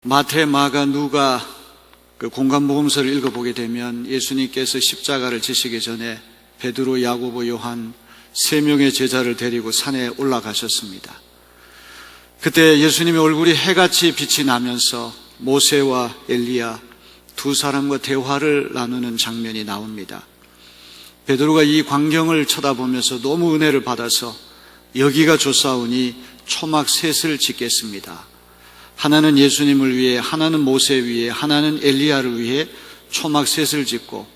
마태, 마가, 누가 그 공간복음서를 읽어보게 되면 예수님께서 십자가를 지시기 전에 베드로, 야고보, 요한 세 명의 제자를 데리고 산에 올라가셨습니다. 그때 예수님의 얼굴이 해같이 빛이 나면서 모세와 엘리야 두 사람과 대화를 나누는 장면이 나옵니다. 베드로가 이 광경을 쳐다보면서 너무 은혜를 받아서 여기가 좋사오니 초막 셋을 짓겠습니다. 하나는 예수님을 위해, 하나는 모세 위에, 하나는 엘리야를 위해 초막 셋을 짓고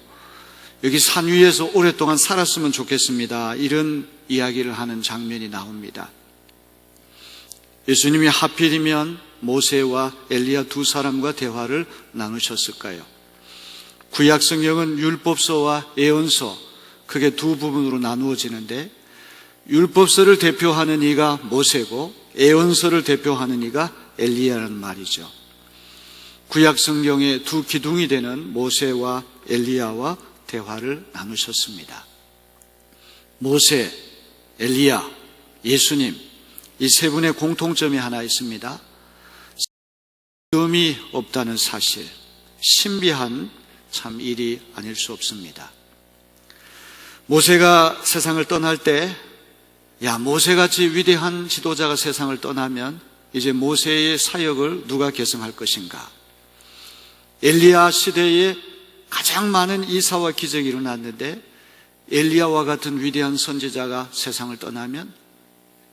여기 산 위에서 오랫동안 살았으면 좋겠습니다. 이런 이야기를 하는 장면이 나옵니다. 예수님이 하필이면 모세와 엘리야 두 사람과 대화를 나누셨을까요? 구약 성경은 율법서와 예언서 크게 두 부분으로 나누어지는데 율법서를 대표하는 이가 모세고 예언서를 대표하는 이가 엘리야라는 말이죠. 구약 성경의 두 기둥이 되는 모세와 엘리야와 대화를 나누셨습니다. 모세, 엘리야, 예수님 이 세 분의 공통점이 하나 있습니다. 시험이 없다는 사실, 신비한 참 일이 아닐 수 없습니다. 모세가 세상을 떠날 때 모세같이 위대한 지도자가 세상을 떠나면 이제 모세의 사역을 누가 계승할 것인가? 엘리야 시대에 가장 많은 이사와 기적이 일어났는데 엘리야와 같은 위대한 선지자가 세상을 떠나면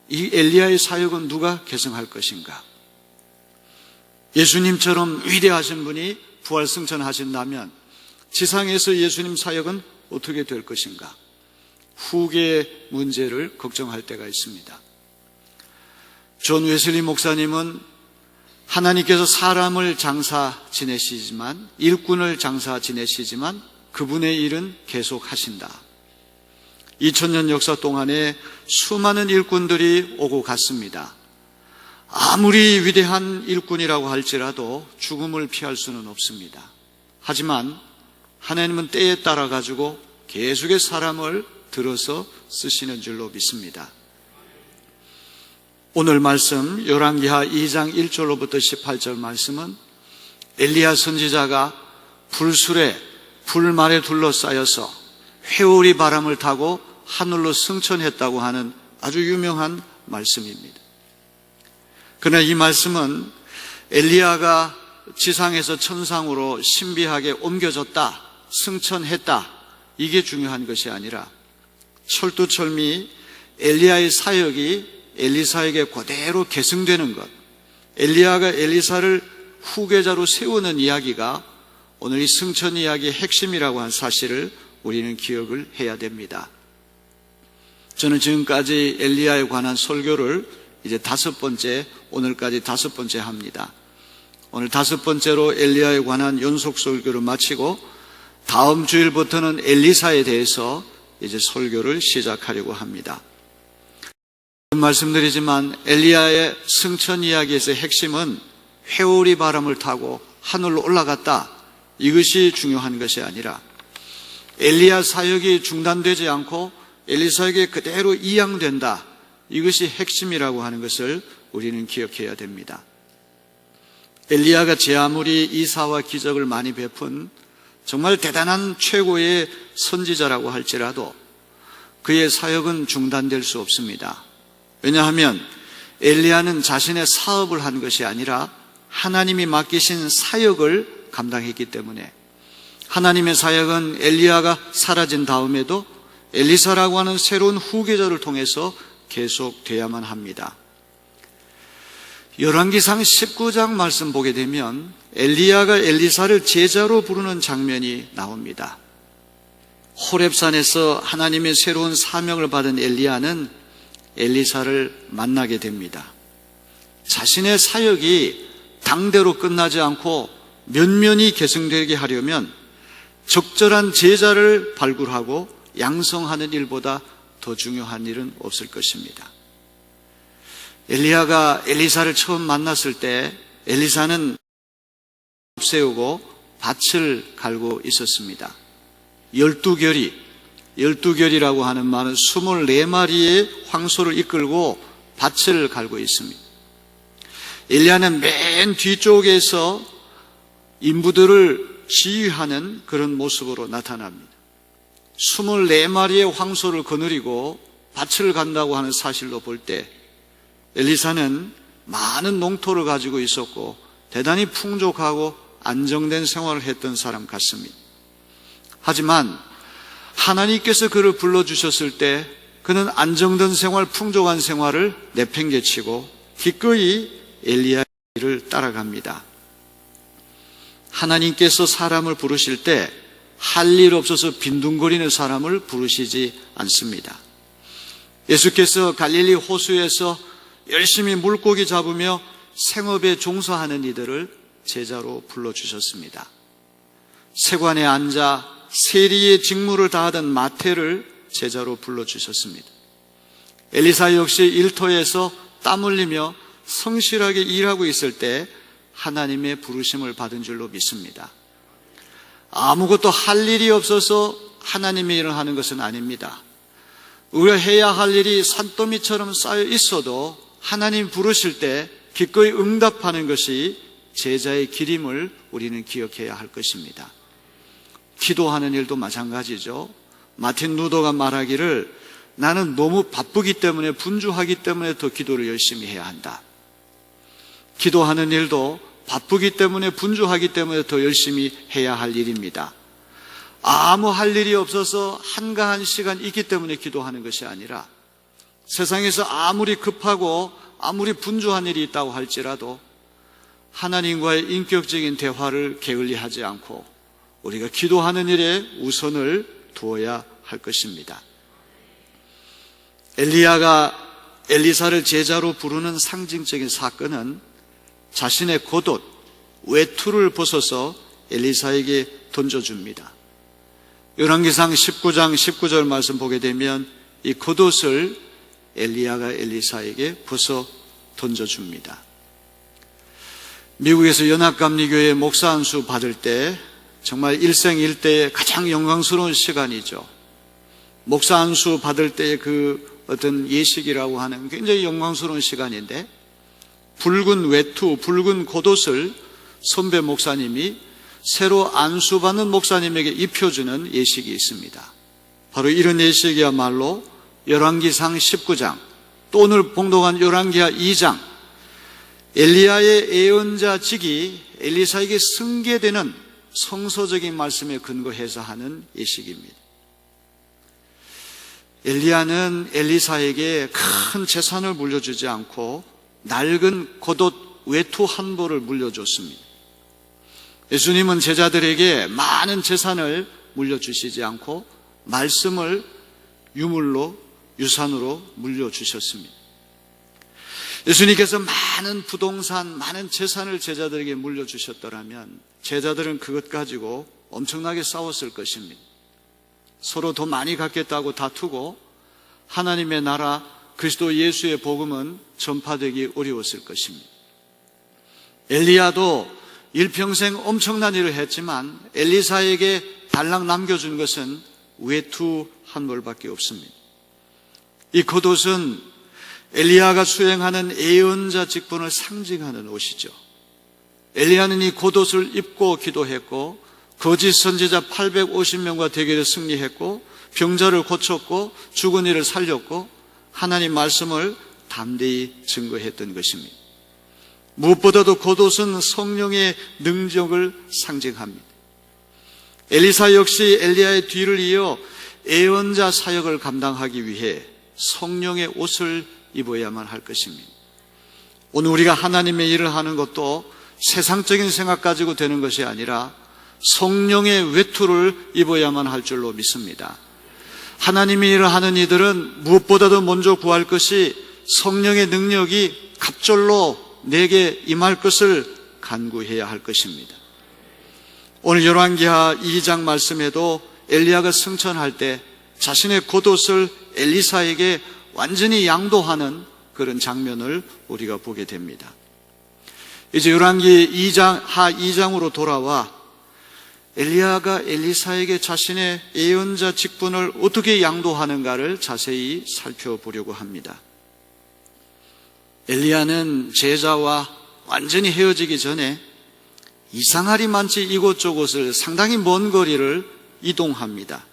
이 엘리야의 사역은 누가 계승할 것인가? 예수님처럼 위대하신 분이 부활승천하신다면 지상에서 예수님 사역은 어떻게 될 것인가? 후계의 문제를 걱정할 때가 있습니다. 존 웨슬리 목사님은 하나님께서 사람을 장사 지내시지만, 일꾼을 장사 지내시지만 그분의 일은 계속하신다. 2000년 역사 동안에 수많은 일꾼들이 오고 갔습니다. 아무리 위대한 일꾼이라고 할지라도 죽음을 피할 수는 없습니다. 하지만 하나님은 때에 따라 가지고 계속의 사람을 들어서 쓰시는 줄로 믿습니다. 오늘 말씀 열왕기하 2장 1절로부터 18절 말씀은 엘리야 선지자가 불술에 불말에 둘러싸여서 회오리 바람을 타고 하늘로 승천했다고 하는 아주 유명한 말씀입니다. 그러나 이 말씀은 엘리야가 지상에서 천상으로 신비하게 옮겨졌다, 승천했다, 이게 중요한 것이 아니라 철두철미 엘리야의 사역이 엘리사에게 그대로 계승되는 것, 엘리야가 엘리사를 후계자로 세우는 이야기가 오늘 이 승천 이야기의 핵심이라고 한 사실을 우리는 기억을 해야 됩니다. 저는 지금까지 엘리야에 관한 설교를 이제 오늘까지 5번째 합니다. 오늘 5번째로 엘리야에 관한 연속 설교를 마치고 다음 주일부터는 엘리사에 대해서 이제 설교를 시작하려고 합니다. 말씀드리지만 엘리야의 승천 이야기에서의 핵심은 회오리 바람을 타고 하늘로 올라갔다, 이것이 중요한 것이 아니라 엘리야 사역이 중단되지 않고 엘리사에게 그대로 이양된다, 이것이 핵심이라고 하는 것을 우리는 기억해야 됩니다. 엘리야가 제 아무리 이사와 기적을 많이 베푼 정말 대단한 최고의 선지자라고 할지라도 그의 사역은 중단될 수 없습니다. 왜냐하면 엘리야는 자신의 사업을 한 것이 아니라 하나님이 맡기신 사역을 감당했기 때문에 하나님의 사역은 엘리야가 사라진 다음에도 엘리사라고 하는 새로운 후계자를 통해서 계속돼야만 합니다. 열왕기상 19장 말씀 보게 되면 엘리야가 엘리사를 제자로 부르는 장면이 나옵니다. 호렙산에서 하나님의 새로운 사명을 받은 엘리야는 엘리사를 만나게 됩니다. 자신의 사역이 당대로 끝나지 않고 면면이 계승되게 하려면 적절한 제자를 발굴하고 양성하는 일보다 더 중요한 일은 없을 것입니다. 엘리야가 엘리사를 처음 만났을 때 엘리사는 세우고 밭을 갈고 있었습니다. 12결이라고 하는 말은 24마리의 황소를 이끌고 밭을 갈고 있습니다. 엘리야는 맨 뒤쪽에서 인부들을 지휘하는 그런 모습으로 나타납니다. 24마리의 황소를 거느리고 밭을 간다고 하는 사실로 볼 때 엘리사는 많은 농토를 가지고 있었고 대단히 풍족하고 안정된 생활을 했던 사람 같습니다. 하지만 하나님께서 그를 불러주셨을 때 그는 안정된 생활, 풍족한 생활을 내팽개치고 기꺼이 엘리야의 길을 따라갑니다. 하나님께서 사람을 부르실 때 할 일 없어서 빈둥거리는 사람을 부르시지 않습니다. 예수께서 갈릴리 호수에서 열심히 물고기 잡으며 생업에 종사하는 이들을 제자로 불러주셨습니다. 세관에 앉아 세리의 직무를 다하던 마태를 제자로 불러주셨습니다. 엘리사 역시 일터에서 땀 흘리며 성실하게 일하고 있을 때 하나님의 부르심을 받은 줄로 믿습니다. 아무것도 할 일이 없어서 하나님의 일을 하는 것은 아닙니다. 우리가 해야 할 일이 산더미처럼 쌓여 있어도 하나님 부르실 때 기꺼이 응답하는 것이 제자의 길임을 우리는 기억해야 할 것입니다. 기도하는 일도 마찬가지죠. 마틴 루더가 말하기를 나는 너무 바쁘기 때문에 분주하기 때문에 더 기도를 열심히 해야 한다. 기도하는 일도 바쁘기 때문에 분주하기 때문에 더 열심히 해야 할 일입니다. 아무 할 일이 없어서 한가한 시간 있기 때문에 기도하는 것이 아니라 세상에서 아무리 급하고 아무리 분주한 일이 있다고 할지라도 하나님과의 인격적인 대화를 게을리하지 않고 우리가 기도하는 일에 우선을 두어야 할 것입니다. 엘리야가 엘리사를 제자로 부르는 상징적인 사건은 자신의 겉옷, 외투를 벗어서 엘리사에게 던져줍니다. 열왕기상 19장 19절 말씀 보게 되면 이 겉옷을 엘리야가 엘리사에게 벗어 던져줍니다. 미국에서 연합감리교회 목사 안수 받을 때 정말 일생일대의 가장 영광스러운 시간이죠. 목사 안수 받을 때의 그 어떤 예식이라고 하는 굉장히 영광스러운 시간인데 붉은 외투, 붉은 겉옷을 선배 목사님이 새로 안수받는 목사님에게 입혀주는 예식이 있습니다. 바로 이런 예식이야말로 열왕기상 19장, 또 오늘 봉독한 열왕기하 2장, 엘리야의 예언자직이 엘리사에게 승계되는 성서적인 말씀에 근거해서 하는 예식입니다. 엘리야는 엘리사에게 큰 재산을 물려주지 않고 낡은 겉옷 외투 한 벌을 물려줬습니다. 예수님은 제자들에게 많은 재산을 물려주시지 않고 말씀을 유물로, 유산으로 물려주셨습니다. 예수님께서 많은 부동산, 많은 재산을 제자들에게 물려주셨더라면 제자들은 그것 가지고 엄청나게 싸웠을 것입니다. 서로 더 많이 갖겠다고 다투고 하나님의 나라 그리스도 예수의 복음은 전파되기 어려웠을 것입니다. 엘리야도 일평생 엄청난 일을 했지만 엘리사에게 달랑 남겨준 것은 외투 한 벌밖에 없습니다. 이 겉옷은 엘리야가 수행하는 예언자 직분을 상징하는 옷이죠. 엘리야는 이 겉옷을 입고 기도했고 거짓 선지자 850명과 대결에 승리했고 병자를 고쳤고 죽은 이를 살렸고 하나님 말씀을 담대히 증거했던 것입니다. 무엇보다도 겉옷은 성령의 능력을 상징합니다. 엘리사 역시 엘리야의 뒤를 이어 예언자 사역을 감당하기 위해 성령의 옷을 입어야만 할 것입니다. 오늘 우리가 하나님의 일을 하는 것도 세상적인 생각 가지고 되는 것이 아니라 성령의 외투를 입어야만 할 줄로 믿습니다. 하나님의 일을 하는 이들은 무엇보다도 먼저 구할 것이 성령의 능력이 갑절로 내게 임할 것을 간구해야 할 것입니다. 오늘 열왕기하 2장 말씀에도 엘리야가 승천할 때 자신의 겉옷을 엘리사에게 완전히 양도하는 그런 장면을 우리가 보게 됩니다. 이제 열왕기 2장, 하 2장으로 돌아와 엘리야가 엘리사에게 자신의 예언자 직분을 어떻게 양도하는가를 자세히 살펴보려고 합니다. 엘리야는 제자와 완전히 헤어지기 전에 이상할이 많지 이곳저곳을 상당히 먼 거리를 이동합니다.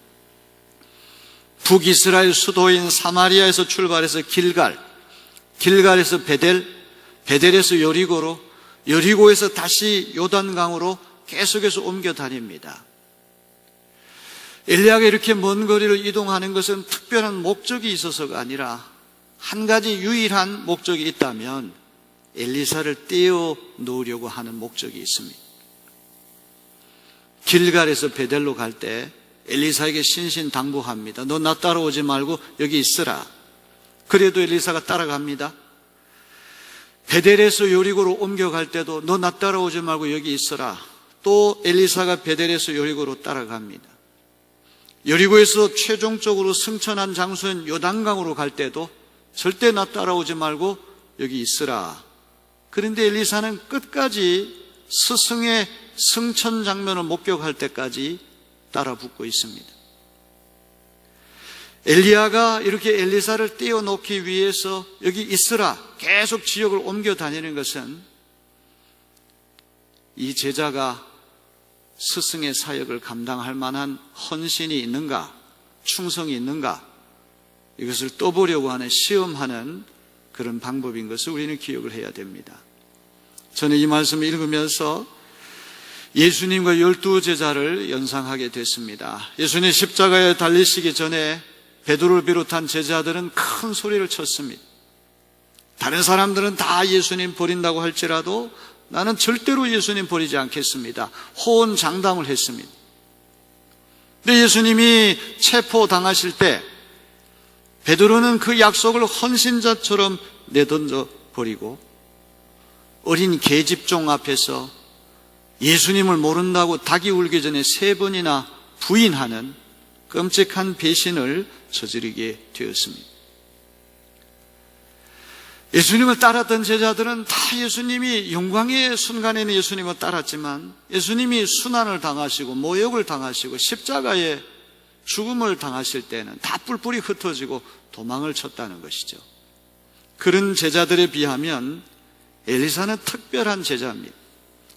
북이스라엘 수도인 사마리아에서 출발해서 길갈에서 베델, 베델에서 여리고로, 여리고에서 다시 요단강으로 계속해서 옮겨 다닙니다. 엘리야가 이렇게 먼 거리를 이동하는 것은 특별한 목적이 있어서가 아니라 한 가지 유일한 목적이 있다면 엘리사를 떼어 놓으려고 하는 목적이 있습니다. 길갈에서 베델로 갈 때 엘리사에게 신신당부합니다. 너 나 따라오지 말고 여기 있으라. 그래도 엘리사가 따라갑니다. 베델에서 여리고로 옮겨갈 때도 너 나 따라오지 말고 여기 있으라. 또 엘리사가 베델에서 여리고로 따라갑니다. 여리고에서 최종적으로 승천한 장소인 요단강으로 갈 때도 절대 나 따라오지 말고 여기 있으라. 그런데 엘리사는 끝까지 스승의 승천 장면을 목격할 때까지 따라 붙고 있습니다. 엘리야가 이렇게 엘리사를 떼어놓기 위해서 여기 있으라 계속 지역을 옮겨 다니는 것은 이 제자가 스승의 사역을 감당할 만한 헌신이 있는가, 충성이 있는가, 이것을 떠보려고 하는, 시험하는 그런 방법인 것을 우리는 기억을 해야 됩니다. 저는 이 말씀을 읽으면서 예수님과 12제자를 연상하게 됐습니다. 예수님 십자가에 달리시기 전에 베드로를 비롯한 제자들은 큰 소리를 쳤습니다. 다른 사람들은 다 예수님 버린다고 할지라도 나는 절대로 예수님 버리지 않겠습니다. 호언장담을 했습니다. 근데 예수님이 체포당하실 때 베드로는 그 약속을 헌신자처럼 내던져 버리고 어린 계집종 앞에서 예수님을 모른다고 닭이 울기 전에 3번이나 부인하는 끔찍한 배신을 저지르게 되었습니다. 예수님을 따랐던 제자들은 다 예수님이 영광의 순간에는 예수님을 따랐지만 예수님이 순환을 당하시고 모욕을 당하시고 십자가에 죽음을 당하실 때는 다 뿔뿔이 흩어지고 도망을 쳤다는 것이죠. 그런 제자들에 비하면 엘리사는 특별한 제자입니다.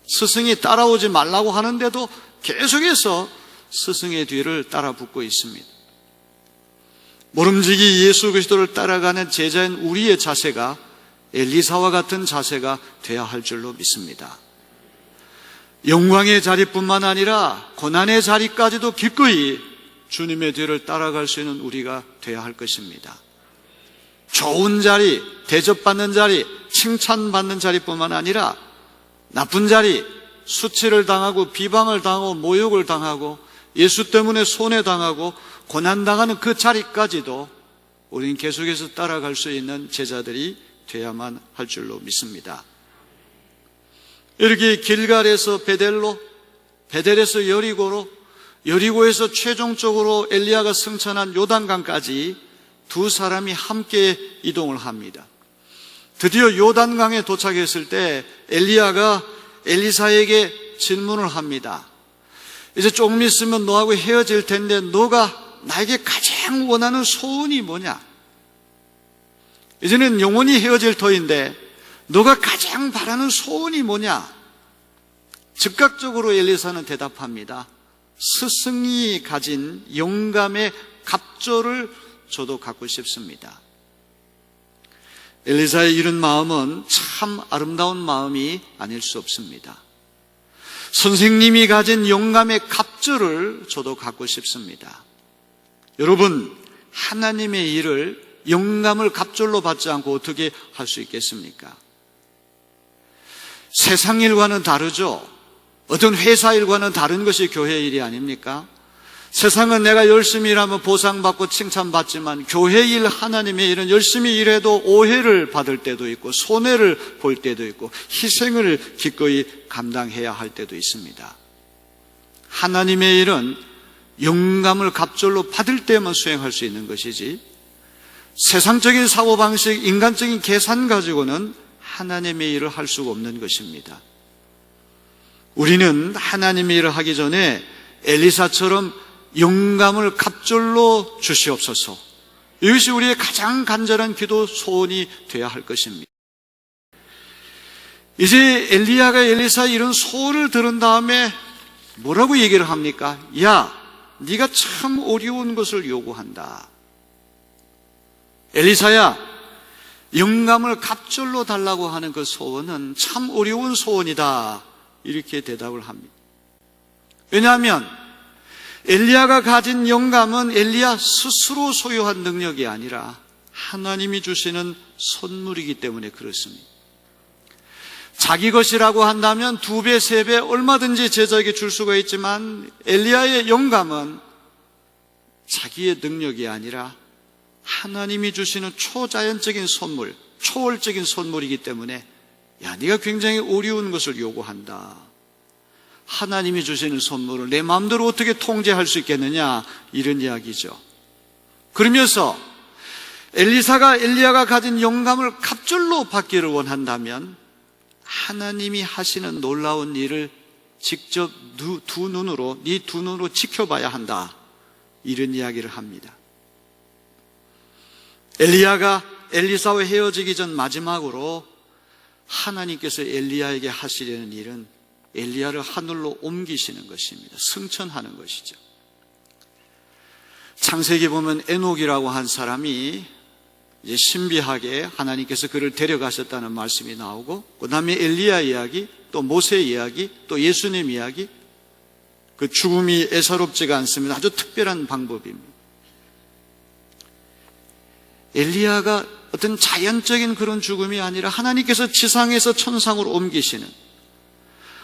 스승이 따라오지 말라고 하는데도 계속해서 스승의 뒤를 따라 붙고 있습니다. 모름지기 예수 그리스도를 따라가는 제자인 우리의 자세가 엘리사와 같은 자세가 되어야 할 줄로 믿습니다. 영광의 자리뿐만 아니라 고난의 자리까지도 기꺼이 주님의 뒤를 따라갈 수 있는 우리가 되어야 할 것입니다. 좋은 자리, 대접받는 자리, 칭찬받는 자리뿐만 아니라 나쁜 자리, 수치를 당하고 비방을 당하고 모욕을 당하고 예수 때문에 손해당하고 고난당하는 그 자리까지도 우리는 계속해서 따라갈 수 있는 제자들이 되어야만 할 줄로 믿습니다. 이렇게 길갈에서 베델로, 베델에서 여리고로, 여리고에서 최종적으로 엘리야가 승천한 요단강까지 두 사람이 함께 이동을 합니다. 드디어 요단강에 도착했을 때 엘리야가 엘리사에게 질문을 합니다. 이제 조금 있으면 너하고 헤어질 텐데 너가 나에게 가장 원하는 소원이 뭐냐? 이제는 영원히 헤어질 터인데 너가 가장 바라는 소원이 뭐냐? 즉각적으로 엘리사는 대답합니다. 스승이 가진 영감의 갑절을 저도 갖고 싶습니다. 엘리사의 이런 마음은 참 아름다운 마음이 아닐 수 없습니다. 선생님이 가진 영감의 갑절을 저도 갖고 싶습니다. 여러분, 하나님의 일을 영감을 갑절로 받지 않고 어떻게 할 수 있겠습니까? 세상 일과는 다르죠. 어떤 회사 일과는 다른 것이 교회 일이 아닙니까? 세상은 내가 열심히 일하면 보상받고 칭찬받지만 교회 일, 하나님의 일은 열심히 일해도 오해를 받을 때도 있고 손해를 볼 때도 있고 희생을 기꺼이 감당해야 할 때도 있습니다. 하나님의 일은 영감을 갑절로 받을 때만 수행할 수 있는 것이지 세상적인 사고방식, 인간적인 계산 가지고는 하나님의 일을 할 수가 없는 것입니다. 우리는 하나님의 일을 하기 전에 엘리사처럼 영감을 갑절로 주시옵소서. 이것이 우리의 가장 간절한 기도 소원이 되어야 할 것입니다. 이제 엘리야가 엘리사의 이런 소원을 들은 다음에 뭐라고 얘기를 합니까? 야, 네가 참 어려운 것을 요구한다. 엘리사야, 영감을 갑절로 달라고 하는 그 소원은 참 어려운 소원이다. 이렇게 대답을 합니다. 왜냐하면 엘리야가 가진 영감은 엘리야 스스로 소유한 능력이 아니라 하나님이 주시는 선물이기 때문에 그렇습니다. 자기 것이라고 한다면 2배, 3배 얼마든지 제자에게 줄 수가 있지만 엘리야의 영감은 자기의 능력이 아니라 하나님이 주시는 초자연적인 선물, 초월적인 선물이기 때문에 야, 네가 굉장히 어려운 것을 요구한다. 하나님이 주시는 선물을 내 마음대로 어떻게 통제할 수 있겠느냐, 이런 이야기죠. 그러면서 엘리야가 가진 영감을 갑절로 받기를 원한다면 하나님이 하시는 놀라운 일을 직접 네 두 눈으로 지켜봐야 한다. 이런 이야기를 합니다. 엘리야가 엘리사와 헤어지기 전 마지막으로 하나님께서 엘리야에게 하시려는 일은 엘리야를 하늘로 옮기시는 것입니다. 승천하는 것이죠. 창세기 보면 에녹이라고 한 사람이 이제 신비하게 하나님께서 그를 데려가셨다는 말씀이 나오고, 그 다음에 엘리야 이야기, 또 모세 이야기, 또 예수님 이야기, 그 죽음이 애사롭지가 않습니다. 아주 특별한 방법입니다. 엘리야가 어떤 자연적인 그런 죽음이 아니라 하나님께서 지상에서 천상으로 옮기시는,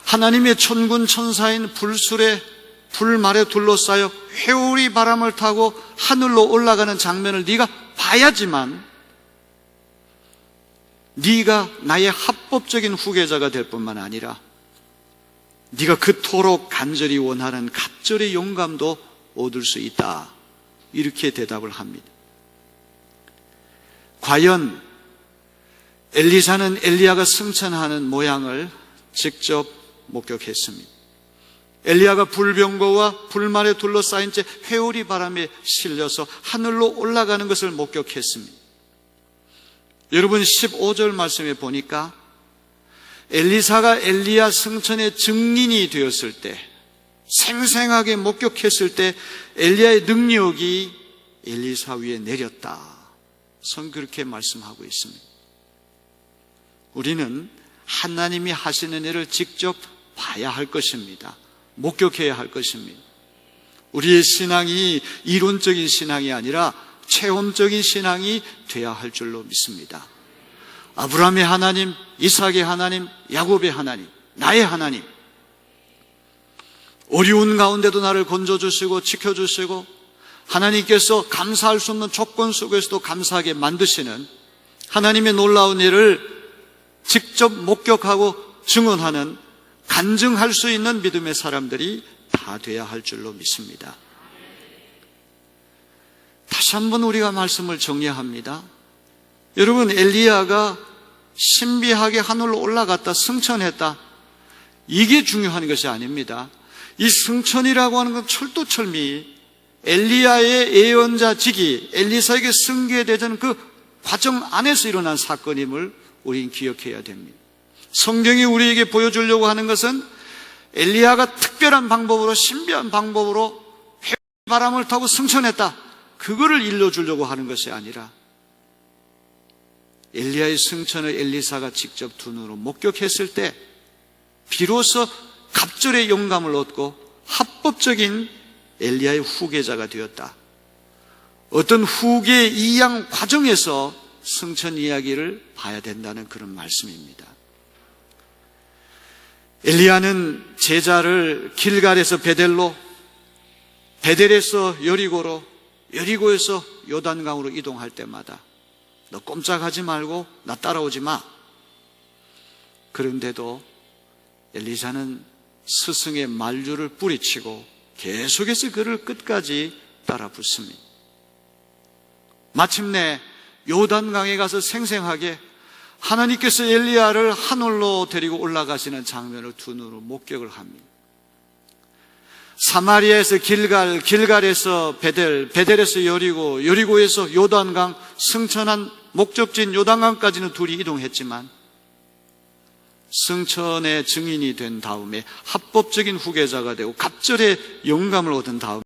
하나님의 천군 천사인 불말에 둘러싸여 회오리 바람을 타고 하늘로 올라가는 장면을 네가 봐야지만 네가 나의 합법적인 후계자가 될 뿐만 아니라 네가 그토록 간절히 원하는 갑절의 영감도 얻을 수 있다. 이렇게 대답을 합니다. 과연 엘리사는 엘리야가 승천하는 모양을 직접 목격했습니다. 엘리야가 불병거와 불말에 둘러싸인 채 회오리 바람에 실려서 하늘로 올라가는 것을 목격했습니다. 여러분 15절 말씀에 보니까 엘리사가 엘리야 승천의 증인이 되었을 때, 생생하게 목격했을 때 엘리야의 능력이 엘리사 위에 내렸다. 성 그렇게 말씀하고 있습니다. 우리는 하나님이 하시는 일을 직접 봐야 할 것입니다. 목격해야 할 것입니다. 우리의 신앙이 이론적인 신앙이 아니라 체험적인 신앙이 돼야 할 줄로 믿습니다. 아브라함의 하나님, 이삭의 하나님, 야곱의 하나님, 나의 하나님, 어려운 가운데도 나를 건져주시고 지켜주시고 하나님께서 감사할 수 없는 조건 속에서도 감사하게 만드시는 하나님의 놀라운 일을 직접 목격하고 증언하는, 간증할 수 있는 믿음의 사람들이 다 돼야 할 줄로 믿습니다. 다시 한번 우리가 말씀을 정리합니다. 여러분, 엘리야가 신비하게 하늘로 올라갔다, 승천했다, 이게 중요한 것이 아닙니다. 이 승천이라고 하는 건 철두철미 엘리야의 예언자직이 엘리사에게 승계되던 그 과정 안에서 일어난 사건임을 우리는 기억해야 됩니다. 성경이 우리에게 보여주려고 하는 것은 엘리야가 특별한 방법으로, 신비한 방법으로 바람을 타고 승천했다, 그거를 일러주려고 하는 것이 아니라 엘리야의 승천을 엘리사가 직접 두 눈으로 목격했을 때 비로소 갑절의 영감을 얻고 합법적인 엘리야의 후계자가 되었다. 어떤 후계 이양 과정에서 승천 이야기를 봐야 된다는 그런 말씀입니다. 엘리야는 제자를 길갈에서 베델로, 베델에서 여리고로, 여리고에서 요단강으로 이동할 때마다 너 꼼짝하지 말고 나 따라오지 마. 그런데도 엘리사는 스승의 만류를 뿌리치고 계속해서 그를 끝까지 따라 붙습니다. 마침내 요단강에 가서 생생하게 하나님께서 엘리야를 하늘로 데리고 올라가시는 장면을 두 눈으로 목격을 합니다. 사마리아에서 길갈, 길갈에서 베델, 베델에서 여리고, 여리고에서 요단강, 승천한 목적지인 요단강까지는 둘이 이동했지만 승천의 증인이 된 다음에 합법적인 후계자가 되고 갑절의 영감을 얻은 다음에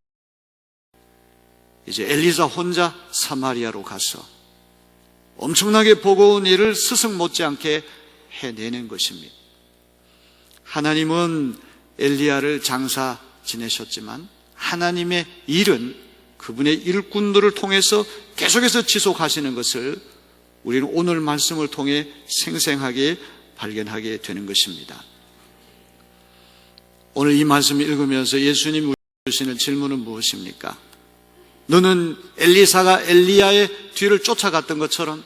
이제 엘리사 혼자 사마리아로 가서 엄청나게 버거운 일을 스승 못지않게 해내는 것입니다. 하나님은 엘리야를 장사 지내셨지만 하나님의 일은 그분의 일꾼들을 통해서 계속해서 지속하시는 것을 우리는 오늘 말씀을 통해 생생하게 발견하게 되는 것입니다. 오늘 이 말씀을 읽으면서 예수님이 주시는 질문은 무엇입니까? 너는 엘리사가 엘리야의 뒤를 쫓아갔던 것처럼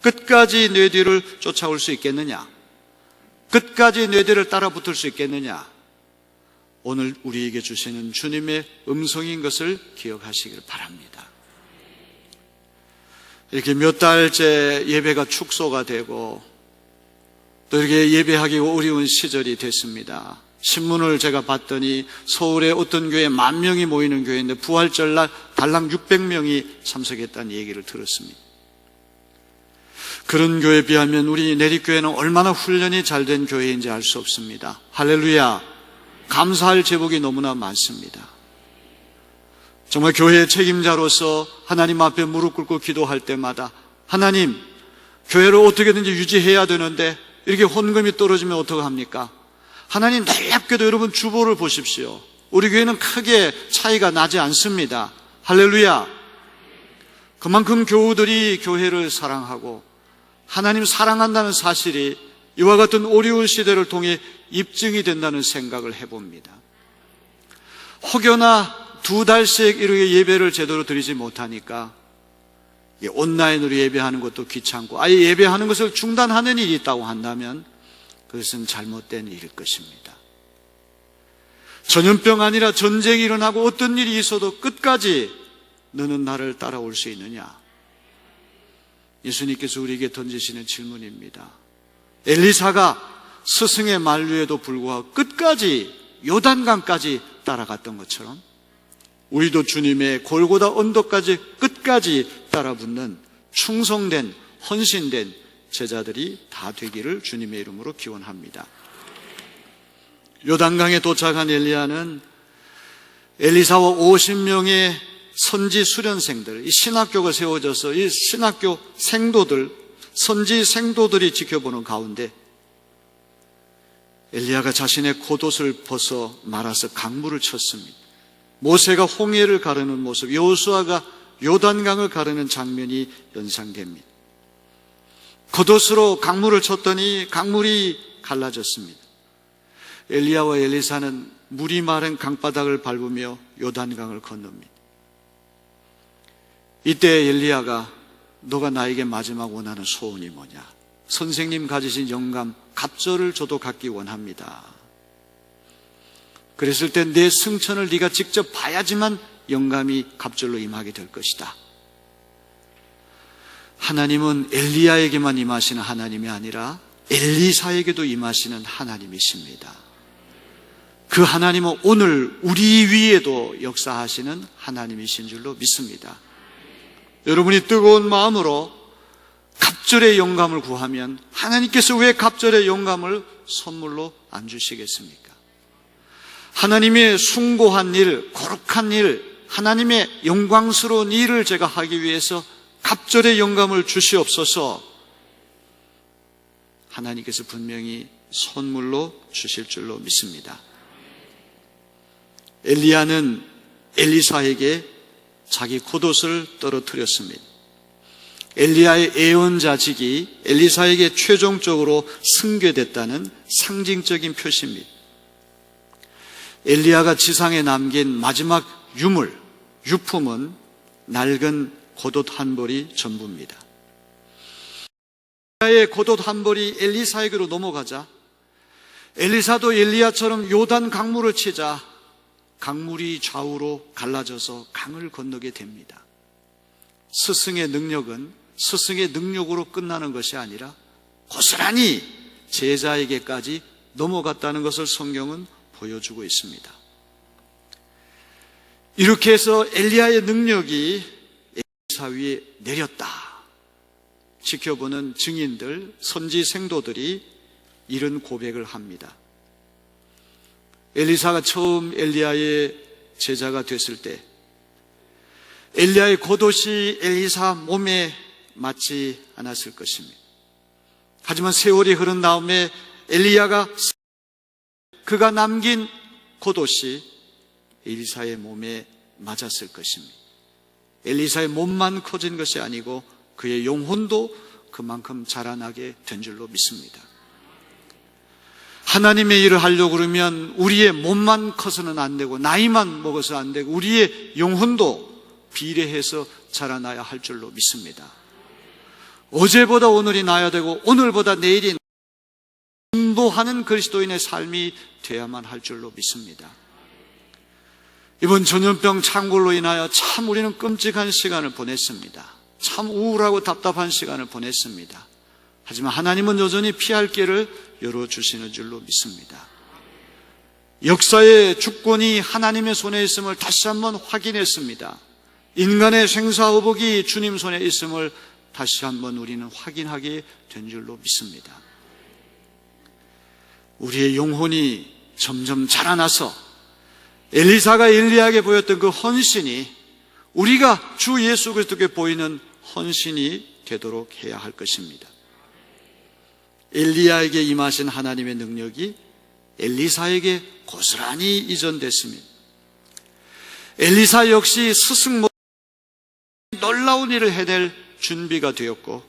끝까지 내 뒤를 쫓아올 수 있겠느냐? 끝까지 내 뒤를 따라 붙을 수 있겠느냐? 오늘 우리에게 주시는 주님의 음성인 것을 기억하시길 바랍니다. 이렇게 몇 달째 예배가 축소가 되고 또 이렇게 예배하기 어려운 시절이 됐습니다. 신문을 제가 봤더니 서울의 어떤 교회에 10,000명이 모이는 교회인데 부활절날 달랑 600명이 참석했다는 얘기를 들었습니다. 그런 교회에 비하면 우리 내립교회는 얼마나 훈련이 잘 된 교회인지 알 수 없습니다. 할렐루야. 감사할 제목이 너무나 많습니다. 정말 교회의 책임자로서 하나님 앞에 무릎 꿇고 기도할 때마다 하나님, 교회를 어떻게든지 유지해야 되는데 이렇게 헌금이 떨어지면 어떡합니까? 하나님, 놀랍게도 여러분 주보를 보십시오. 우리 교회는 크게 차이가 나지 않습니다. 할렐루야. 그만큼 교우들이 교회를 사랑하고 하나님 사랑한다는 사실이 이와 같은 어려운 시대를 통해 입증이 된다는 생각을 해봅니다. 혹여나 2달씩 이렇게 예배를 제대로 드리지 못하니까 온라인으로 예배하는 것도 귀찮고 아예 예배하는 것을 중단하는 일이 있다고 한다면 그것은 잘못된 일일 것입니다. 전염병 아니라 전쟁이 일어나고 어떤 일이 있어도 끝까지 너는 나를 따라올 수 있느냐? 예수님께서 우리에게 던지시는 질문입니다. 엘리사가 스승의 만류에도 불구하고 끝까지 요단강까지 따라갔던 것처럼 우리도 주님의 골고다 언덕까지 끝까지 따라붙는 충성된 헌신된 제자들이 다 되기를 주님의 이름으로 기원합니다. 요단강에 도착한 엘리야는 엘리사와 50명의 선지 수련생들, 이 신학교가 세워져서 이 신학교 생도들, 선지 생도들이 지켜보는 가운데 엘리야가 자신의 겉옷을 벗어 말아서 강물을 쳤습니다. 모세가 홍해를 가르는 모습, 여호수아가 요단강을 가르는 장면이 연상됩니다. 겉옷으로 강물을 쳤더니 강물이 갈라졌습니다. 엘리야와 엘리사는 물이 마른 강바닥을 밟으며 요단강을 건넙니다. 이때 엘리야가 너가 나에게 마지막 원하는 소원이 뭐냐? 선생님 가지신 영감 갑절을 저도 갖기 원합니다. 그랬을 때 내 승천을 네가 직접 봐야지만 영감이 갑절로 임하게 될 것이다. 하나님은 엘리야에게만 임하시는 하나님이 아니라 엘리사에게도 임하시는 하나님이십니다. 그 하나님은 오늘 우리 위에도 역사하시는 하나님이신 줄로 믿습니다. 여러분이 뜨거운 마음으로 갑절의 영감을 구하면 하나님께서 왜 갑절의 영감을 선물로 안 주시겠습니까? 하나님의 숭고한 일, 거룩한 일, 하나님의 영광스러운 일을 제가 하기 위해서 갑절의 영감을 주시옵소서. 하나님께서 분명히 선물로 주실 줄로 믿습니다. 엘리야는 엘리사에게 자기 겉옷을 떨어뜨렸습니다. 엘리야의 예언자직이 엘리사에게 최종적으로 승계됐다는 상징적인 표시입니다. 엘리야가 지상에 남긴 마지막 유품은 낡은 겉옷 한 벌이 전부입니다. 엘리야의 겉옷 한 벌이 엘리사에게로 넘어가자 엘리사도 엘리야처럼 요단 강물을 치자 강물이 좌우로 갈라져서 강을 건너게 됩니다. 스승의 능력은 스승의 능력으로 끝나는 것이 아니라 고스란히 제자에게까지 넘어갔다는 것을 성경은 보여주고 있습니다. 이렇게 해서 엘리야의 능력이 엘리사 위에 내렸다. 지켜보는 증인들, 선지 생도들이 이런 고백을 합니다. 엘리사가 처음 엘리야의 제자가 됐을 때 엘리야의 겉옷이 엘리사 몸에 맞지 않았을 것입니다. 하지만 세월이 흐른 다음에 엘리야가 그가 남긴 겉옷이 엘리사의 몸에 맞았을 것입니다. 엘리사의 몸만 커진 것이 아니고 그의 영혼도 그만큼 자라나게 된 줄로 믿습니다. 하나님의 일을 하려고 그러면 우리의 몸만 커서는 안 되고 나이만 먹어서 안 되고 우리의 영혼도 비례해서 자라나야 할 줄로 믿습니다. 어제보다 오늘이 나야 되고 오늘보다 내일이 인도하는 그리스도인의 삶이 되어야만 할 줄로 믿습니다. 이번 전염병 창궐로 인하여 참 우리는 끔찍한 시간을 보냈습니다. 참 우울하고 답답한 시간을 보냈습니다. 하지만 하나님은 여전히 피할 길을 열어주시는 줄로 믿습니다. 역사의 주권이 하나님의 손에 있음을 다시 한번 확인했습니다. 인간의 생사의복이 주님 손에 있음을 다시 한번 우리는 확인하게 된 줄로 믿습니다. 우리의 영혼이 점점 자라나서 엘리사가 엘리야에게 보였던 그 헌신이 우리가 주 예수 그리스도께 보이는 헌신이 되도록 해야 할 것입니다. 엘리야에게 임하신 하나님의 능력이 엘리사에게 고스란히 이전됐습니다. 엘리사 역시 스승 놀라운 일을 해낼 준비가 되었고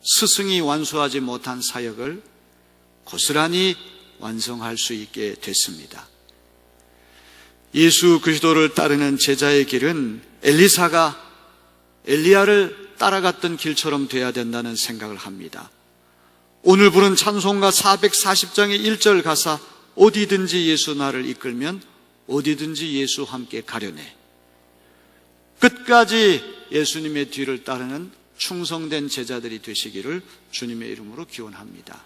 스승이 완수하지 못한 사역을 고스란히 완성할 수 있게 됐습니다. 예수 그리스도를 따르는 제자의 길은 엘리사가 엘리야를 따라갔던 길처럼 돼야 된다는 생각을 합니다. 오늘 부른 찬송가 440장의 1절 가사 어디든지 예수 나를 이끌면 어디든지 예수와 함께 가려네. 끝까지 예수님의 뒤를 따르는 충성된 제자들이 되시기를 주님의 이름으로 기원합니다.